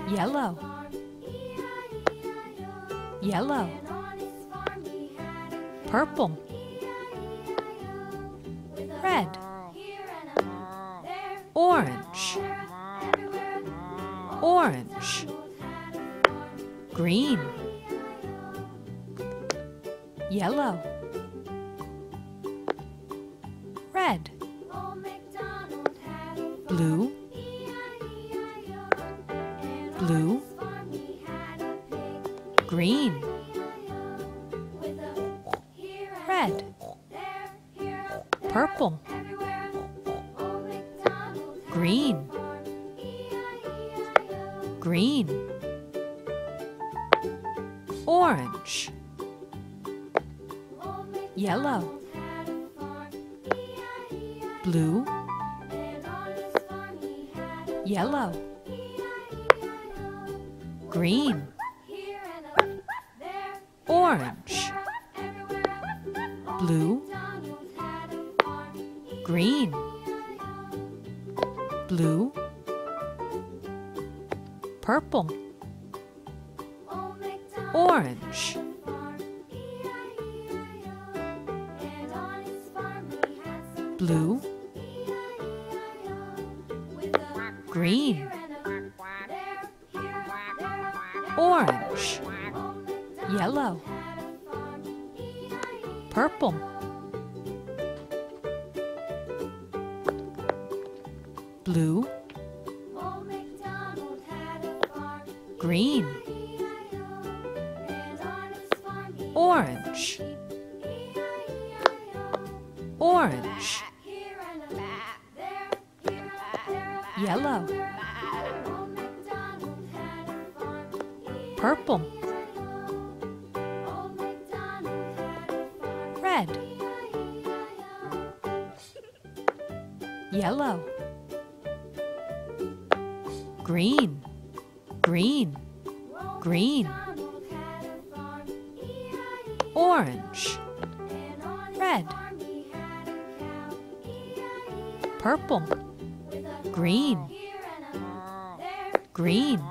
yellow, yellow, purple, red, orange, orange, green, yellow, red, blue, blue, green, red, purple, green, green, orange, yellow, blue, yellow, green, orange, blue, green, blue, purple, orange, blue, green, orange, yellow, purple, blue, green, orange, orange, yellow, purple, red, yellow, green, green, green, orange, red, purple, green, green,